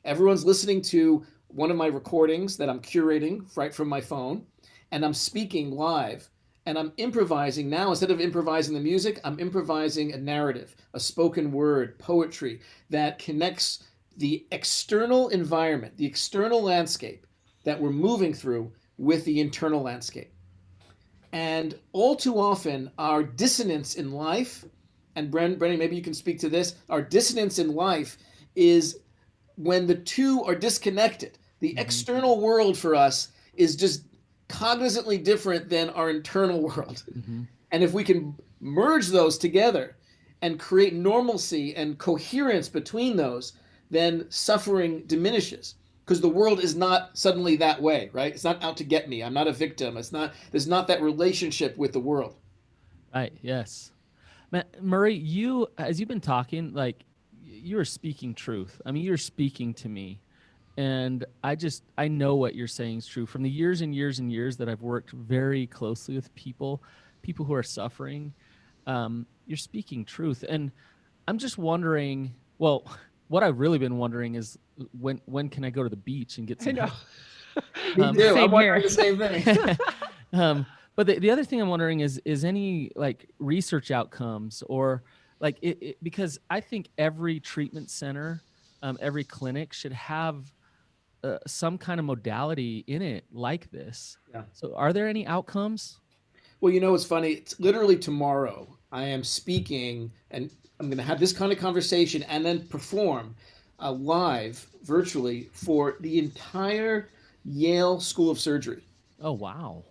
Everyone's listening to one of my recordings that I'm curating right from my phone, and I'm speaking live, and I'm improvising now. Instead of improvising the music, I'm improvising a narrative, a spoken word, poetry that connects the external environment, the external landscape that we're moving through with the internal landscape. And all too often, our dissonance in life, and Brennan, maybe you can speak to this, our dissonance in life is when the two are disconnected. The external world for us is just cognizantly different than our internal world. And if we can merge those together and create normalcy and coherence between those, then suffering diminishes. Because the world is not suddenly that way, right? It's not out to get me. I'm not a victim. There's not that relationship with the world. Right. Yes. Murray, as you've been talking, like you are speaking truth. I mean, you're speaking to me. And I know what you're saying is true. From the years and years and years that I've worked very closely with people who are suffering, you're speaking truth. And I'm just wondering, well, what I've really been wondering is when can I go to the beach and get some help? Me too. I'm wondering the same thing. But the other thing I'm wondering is any like research outcomes or like because I think every treatment center, every clinic should have some kind of modality in it like this. Yeah. So are there any outcomes? Well, it's funny. It's literally tomorrow. I am speaking and I'm going to have this kind of conversation and then perform live virtually for the entire Yale School of Surgery. Oh, wow.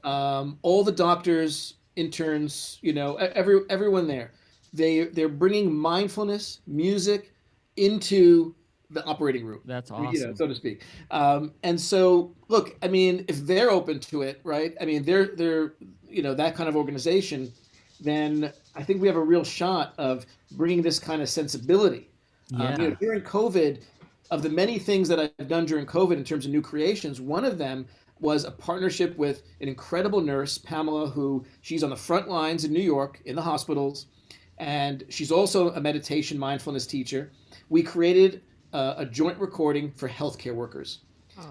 All the doctors, interns, everyone there, they're bringing mindfulness, music into the operating room. That's awesome. So to speak. And so, look, I mean, if they're open to it, right? I mean, they're that kind of organization, then I think we have a real shot of bringing this kind of sensibility. Yeah. During COVID, of the many things that I've done during COVID in terms of new creations, one of them was a partnership with an incredible nurse, Pamela, who she's on the front lines in New York in the hospitals, and she's also a meditation mindfulness teacher. We created a joint recording for healthcare workers.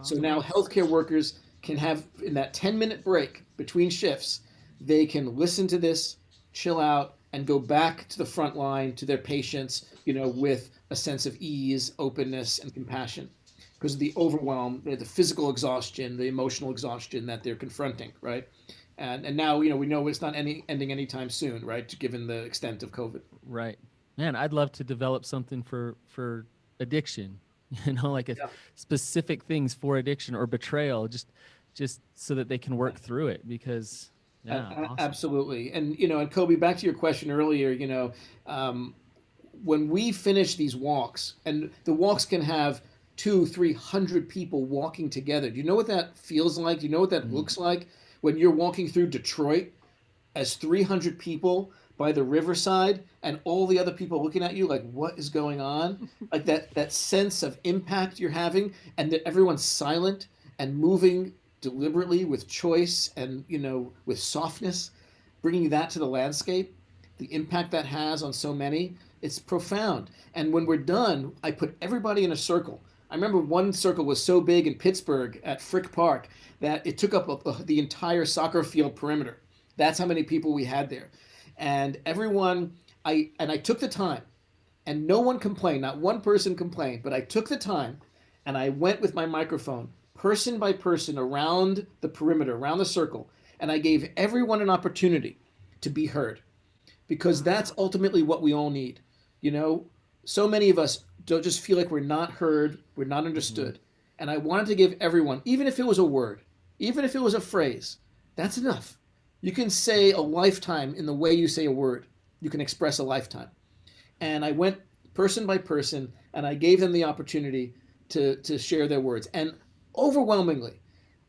So now healthcare workers can have, in that 10-minute break between shifts, they can listen to this, chill out, and go back to the front line to their patients, with a sense of ease, openness, and compassion, because of the overwhelm, the physical exhaustion, the emotional exhaustion that they're confronting, right? And now, we know it's not ending anytime soon, right? Given the extent of COVID. Right. Man, I'd love to develop something for addiction, like specific things for addiction or betrayal, just so that they can work through it because. Yeah, awesome. Absolutely. And, and Coby, back to your question earlier, when we finish these walks, and the walks can have 200-300 people walking together. Do you know what that feels like? Do you know what that looks like when you're walking through Detroit as 300 people by the riverside and all the other people looking at you like, what is going on? Like that sense of impact you're having, and that everyone's silent and moving deliberately with choice and, with softness, bringing that to the landscape, the impact that has on so many, it's profound. And when we're done, I put everybody in a circle. I remember one circle was so big in Pittsburgh at Frick Park that it took up the entire soccer field perimeter. That's how many people we had there. And everyone, I took the time, and no one complained, not one person complained, but I took the time and I went with my microphone person by person around the perimeter, around the circle, and I gave everyone an opportunity to be heard, because that's ultimately what we all need. So many of us don't just feel like we're not heard, we're not understood. And I wanted to give everyone, even if it was a word, even if it was a phrase, that's enough. You can say a lifetime in the way you say a word. You can express a lifetime. And I went person by person, and I gave them the opportunity to share their words. And overwhelmingly,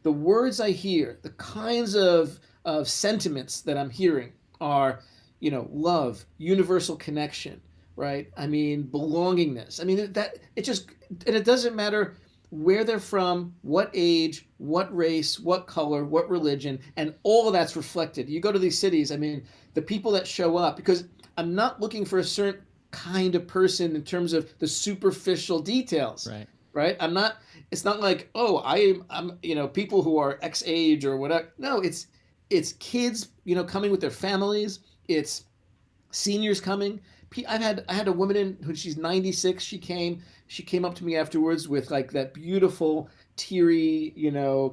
the words I hear, the kinds of sentiments that I'm hearing are, love, universal connection, right? I mean, belongingness. I mean, and it doesn't matter where they're from, what age, what race, what color, what religion, and all of that's reflected. You go to these cities, I mean, the people that show up, because I'm not looking for a certain kind of person in terms of the superficial details. Right. I'm not, it's not like, oh, I'm, people who are X age or whatever. No, it's kids, coming with their families. It's seniors coming. I had a woman in who, she's 96. She came up to me afterwards with like that beautiful teary,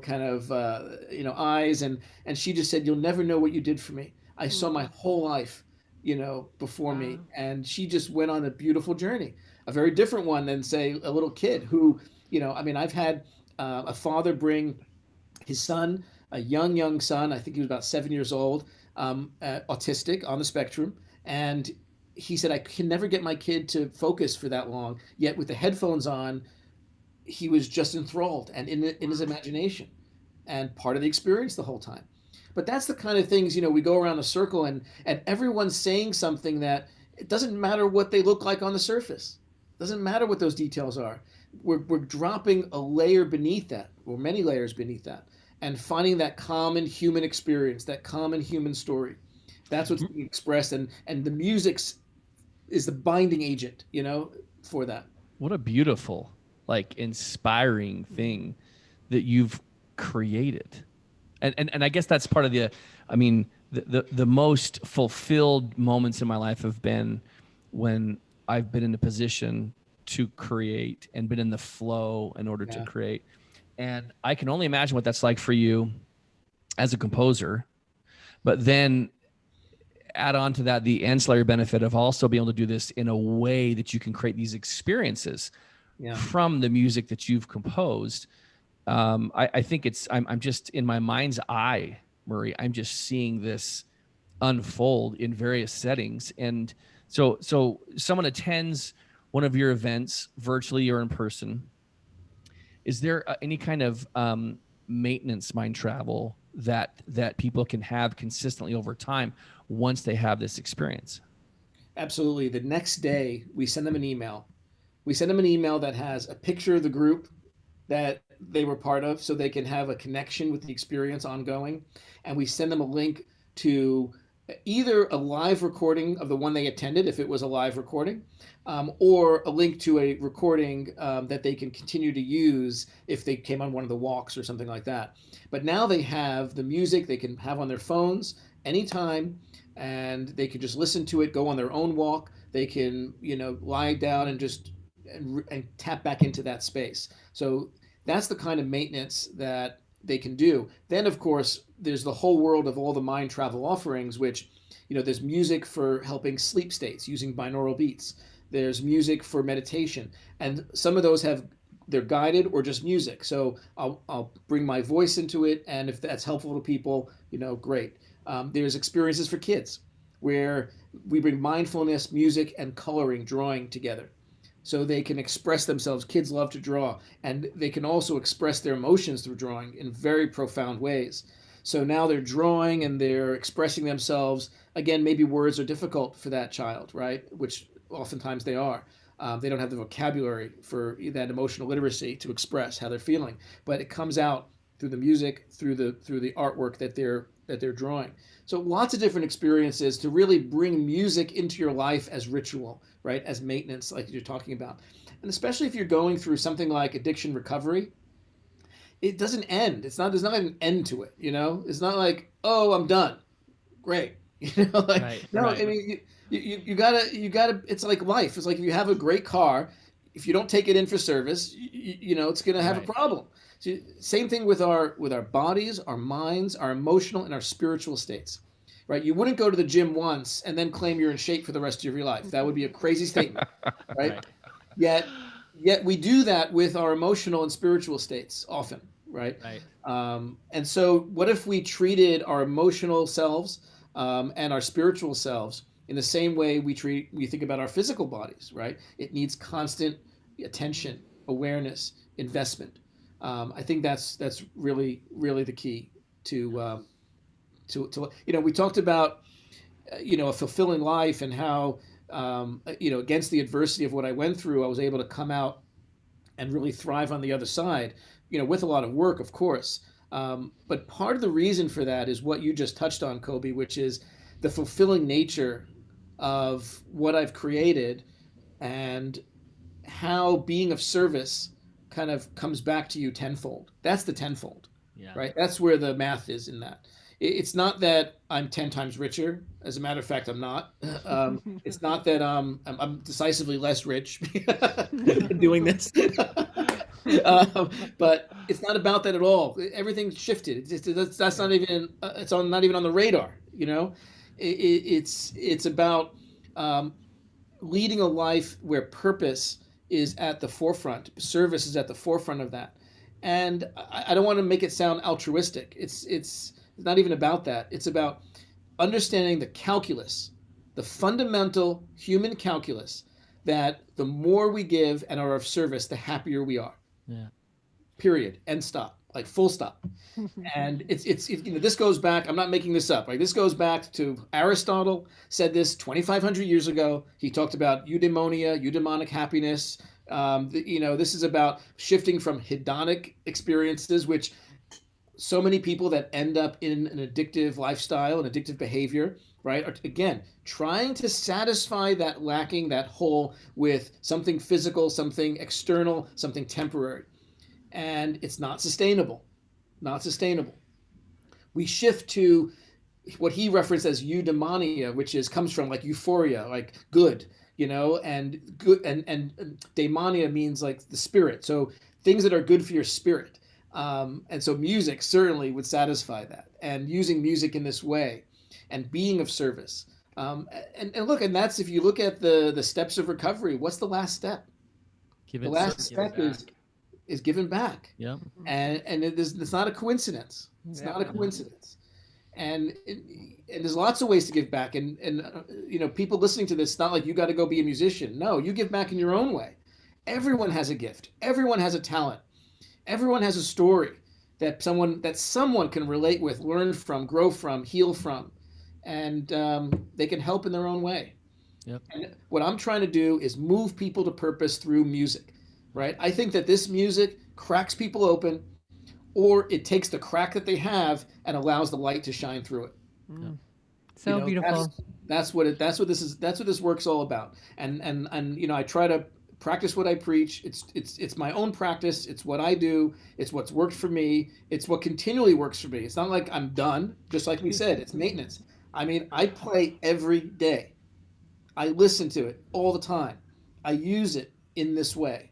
kind of, eyes. And she just said, "You'll never know what you did for me. I saw my whole life, before me." And she just went on a beautiful journey, a very different one than say a little kid who, I've had a father bring his son, a young son. I think he was about 7 years old, autistic on the spectrum. And he said, I can never get my kid to focus for that long. Yet with the headphones on, he was just enthralled and in his imagination and part of the experience the whole time. But that's the kind of things, we go around a circle and everyone's saying something that it doesn't matter what they look like on the surface. It doesn't matter what those details are. We're dropping a layer beneath that, or many layers beneath that, and finding that common human experience, that common human story. That's what's being expressed, and the music is the binding agent, for that. What a beautiful, like, inspiring thing that you've created. And I guess that's part of the most fulfilled moments in my life have been when I've been in a position to create and been in the flow in order to create. And I can only imagine what that's like for you as a composer, but then add on to that the ancillary benefit of also being able to do this in a way that you can create these experiences from the music that you've composed. I think I'm just in my mind's eye, Murray, I'm just seeing this unfold in various settings. And so someone attends one of your events virtually or in person. Is there any kind of maintenance mind travel that people can have consistently over time once they have this experience? Absolutely. The next day, we send them an email. We send them an email that has a picture of the group that they were part of, so they can have a connection with the experience ongoing. And we send them a link to either a live recording of the one they attended, if it was a live recording, or a link to a recording that they can continue to use if they came on one of the walks or something like that. But now they have the music they can have on their phones anytime, and they can just listen to it, go on their own walk. They can, lie down and just and tap back into that space. So that's the kind of maintenance that they can do. Then, of course, there's the whole world of all the mind travel offerings, which, there's music for helping sleep states using binaural beats. There's music for meditation. And some of those they're guided or just music. So I'll bring my voice into it. And if that's helpful to people, great. There's experiences for kids where we bring mindfulness, music, and coloring, drawing together, so they can express themselves. Kids love to draw, and they can also express their emotions through drawing in very profound ways. So now they're drawing and they're expressing themselves. Again, maybe words are difficult for that child, right? Which oftentimes they are. They don't have the vocabulary for that emotional literacy to express how they're feeling, but it comes out through the music, through the artwork that they're drawing. So lots of different experiences to really bring music into your life as ritual, right? As maintenance, like you're talking about. And especially if you're going through something like addiction recovery, it doesn't end. There's not an end to it, It's not like, oh, I'm done. Great. Right. I mean, you gotta, it's like life. It's like if you have a great car, if you don't take it in for service, it's going to have a problem. So, same thing with our bodies, our minds, our emotional and our spiritual states, right? You wouldn't go to the gym once and then claim you're in shape for the rest of your life. That would be a crazy statement, right? Yet we do that with our emotional and spiritual states often, right? And so what if we treated our emotional selves and our spiritual selves in the same way we think about our physical bodies, right? It needs constant attention, awareness, investment. I think that's really, really the key to we talked about a fulfilling life and how against the adversity of what I went through, I was able to come out and really thrive on the other side, with a lot of work, of course. But part of the reason for that is what you just touched on, Coby, which is the fulfilling nature of what I've created, and how being of service kind of comes back to you tenfold. That's the tenfold, right? That's where the math is in that. It's not that I'm 10 times richer. As a matter of fact, I'm not. It's not that I'm decisively less rich doing this. But it's not about that at all. Everything's shifted. That's not even not even on the radar. It's about leading a life where purpose is at the forefront. Service is at the forefront of that. And I don't want to make it sound altruistic. It's not even about that. It's about understanding the calculus, the fundamental human calculus, that the more we give and are of service, the happier we are. Yeah. Period. End stop. Like full stop. And it's this goes back. I'm not making this up. This goes back to Aristotle. Said this 2,500 years ago. He talked about eudaimonia, eudaimonic happiness. This is about shifting from hedonic experiences, which so many people that end up in an addictive lifestyle, an addictive behavior, right, are, again, trying to satisfy that lacking, that hole, with something physical, something external, something temporary. And it's not sustainable. Not sustainable. We shift to what he referenced as eudaimonia, which comes from like euphoria, like good, and good, and daimonia means like the spirit. So things that are good for your spirit. And so music certainly would satisfy that. And using music in this way and being of service. And look, and that's, if you look at the steps of recovery, what's the last step? The last step is given back. Yeah. And it's not a coincidence. It's not a coincidence. And there's lots of ways to give back. And people listening to this, it's not like you got to go be a musician. No, you give back in your own way. Everyone has a gift. Everyone has a talent. Everyone has a story that someone can relate with, learn from, grow from, heal from, and they can help in their own way. Yep. And what I'm trying to do is move people to purpose through music, right? I think that this music cracks people open, or it takes the crack that they have and allows the light to shine through it. Mm. So beautiful. That's what this work's all about. And I try to practice what I preach. It's my own practice. It's what I do. It's what's worked for me. It's what continually works for me. It's not like I'm done. Just like we said, it's maintenance. I mean, I play every day. I listen to it all the time. I use it in this way.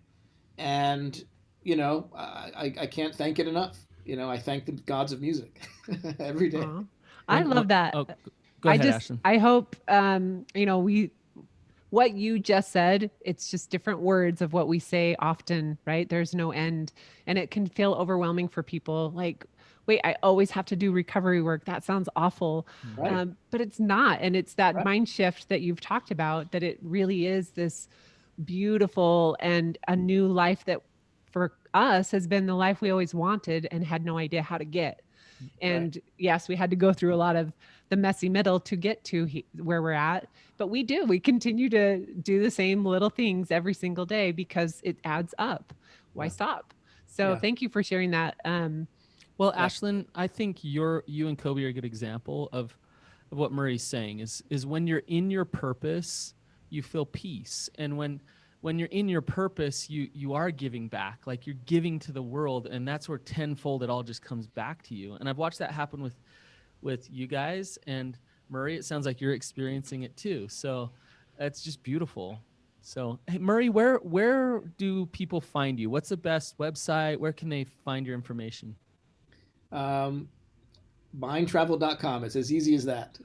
And, I can't thank it enough. I thank the gods of music every day. I love that. Go ahead, Ashlynn. I hope, what you just said, it's just different words of what we say often, right? There's no end. And it can feel overwhelming for people. Like, wait, I always have to do recovery work. That sounds awful. Right. But it's not. And it's that mind shift that you've talked about, that it really is this beautiful and a new life that for us has been the life we always wanted and had no idea how to get. And yes, we had to go through a lot of the messy middle to get to where we're at, but we continue to do the same little things every single day because it adds up. Why stop? So thank you for sharing that. Well, Ashlynn, I think you and Coby are a good example of what Murray's saying is when you're in your purpose, you feel peace. And when you're in your purpose, you are giving back, like you're giving to the world, and that's where tenfold it all just comes back to you. And I've watched that happen with you guys, and Murray, it sounds like you're experiencing it too. So it's just beautiful. So, hey, Murray, where do people find you? What's the best website? Where can they find your information? Mindtravel.com. It's as easy as that.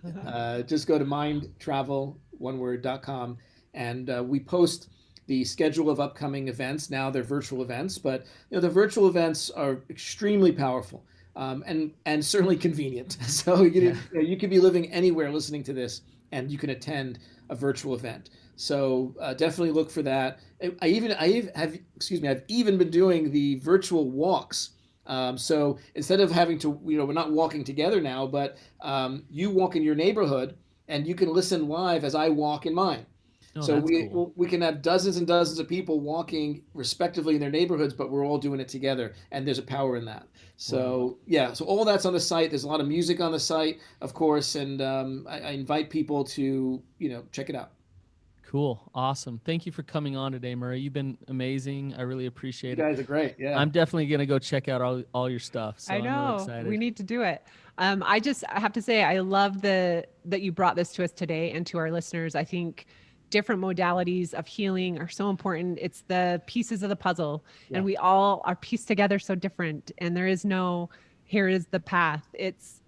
Just go to mindtravel.com, and we post the schedule of upcoming events. Now they're virtual events, but the virtual events are extremely powerful and certainly convenient. So you could be living anywhere listening to this, and you can attend a virtual event. So definitely look for that. I've even been doing the virtual walks. So instead of having to, we're not walking together now, but you walk in your neighborhood and you can listen live as I walk in mine. Oh, So that's cool. we can have dozens and dozens of people walking respectively in their neighborhoods, but we're all doing it together, and there's a power in that. So yeah, so all that's on the site. There's a lot of music on the site, of course, and I invite people to check it out. Cool. Awesome. Thank you for coming on today, Murray. You've been amazing. I really You appreciate it. guys are great. Yeah. I'm definitely going to go check out all your stuff. So I I'm really know excited. we need to do it. I have to say, I love that you brought this to us today and to our listeners. I think different modalities of healing are so important. It's the pieces of the puzzle, and we all are pieced together so different. And there is no, here is the path. It's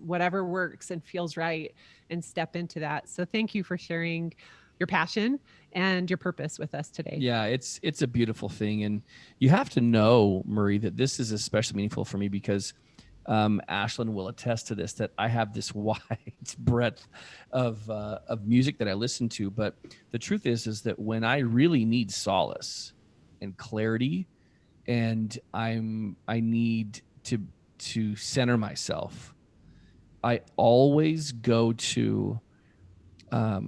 whatever works and feels right, and step into that. So thank you for sharing your passion and your purpose with us today. Yeah, it's a beautiful thing. And you have to know, Marie, that this is especially meaningful for me because Ashlynn will attest to this, that I have this wide breadth of music that I listen to. But the truth is that when I really need solace and clarity, and I need to center myself, I always go to I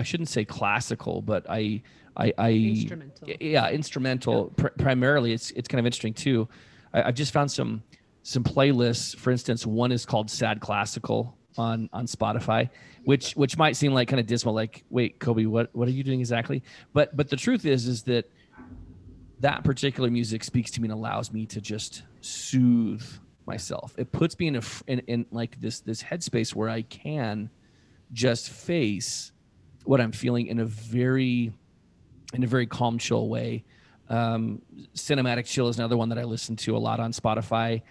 shouldn't say classical, but I instrumental. Primarily, it's kind of interesting too. I've just found some playlists. For instance, one is called Sad Classical on Spotify, which might seem like kind of dismal. Like, wait, Coby, what are you doing exactly? But the truth is that particular music speaks to me and allows me to just soothe myself. It puts me in like this headspace where I can just face what I'm feeling in a very calm, chill way. Cinematic Chill is another one that I listen to a lot on Spotify.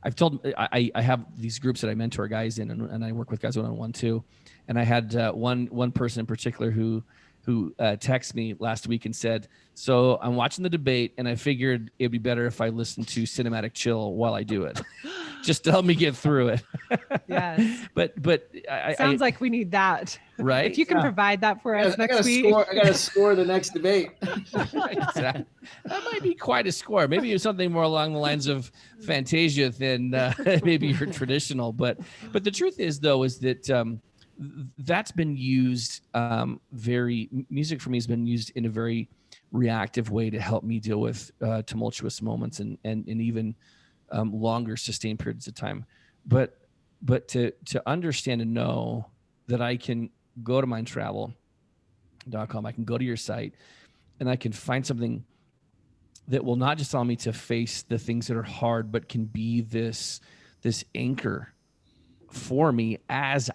I've told I have these groups that I mentor guys in, and I work with guys one-on-one too. And I had one person in particular who texted me last week and said, "So I'm watching the debate, and I figured it'd be better if I listened to Cinematic Chill while I do it, just to help me get through it." Yes. But sounds like we need that, right? If you can provide that for us next week. I got to score the next debate. Exactly. That might be quite a score. Maybe it's something more along the lines of Fantasia than maybe your traditional. But the truth is, though, is that that's been used music for me has been used in a very reactive way to help me deal with tumultuous moments and even longer sustained periods of time. But to understand and know that I can go to mindtravel.com, I can go to your site, and I can find something that will not just allow me to face the things that are hard, but can be this anchor for me as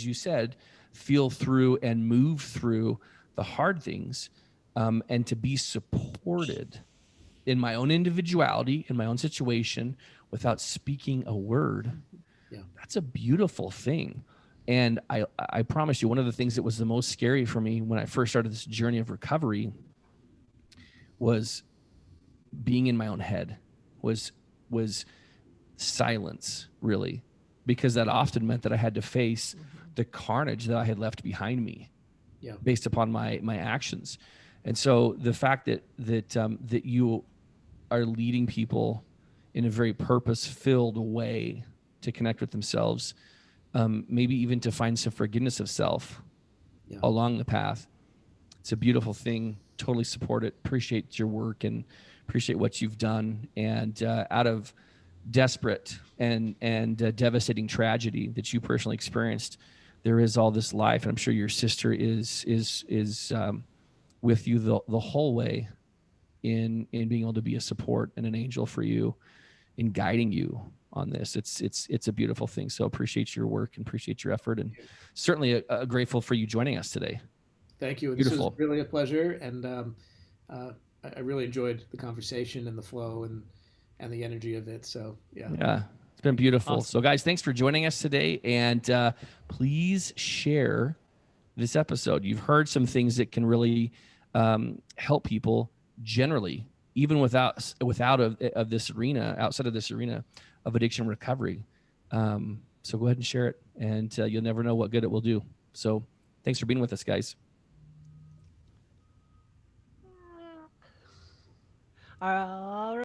you said, feel through and move through the hard things, and to be supported in my own individuality, in my own situation, without speaking a word. Yeah. That's a beautiful thing. And I promise you, one of the things that was the most scary for me when I first started this journey of recovery was being in my own head, was silence, really, because that often meant that I had to face the carnage that I had left behind me, based upon my actions. And so the fact that you are leading people in a very purpose-filled way to connect with themselves, maybe even to find some forgiveness of self along the path, it's a beautiful thing. Totally support it. Appreciate your work and appreciate what you've done. And out of desperate and devastating tragedy that you personally experienced, there is all this life, and I'm sure your sister is with you the whole way in being able to be a support and an angel for you in guiding you on this. It's a beautiful thing. So appreciate your work and appreciate your effort, and certainly grateful for you joining us today. Thank you. Beautiful. This was really a pleasure, and I really enjoyed the conversation and the flow and the energy of it. So yeah, it's been beautiful. Awesome. So guys, thanks for joining us today, and please share this episode. You've heard some things that can really help people generally, even without of this arena, outside of this arena of addiction recovery. So go ahead and share it, and you'll never know what good it will do. So thanks for being with us, guys. All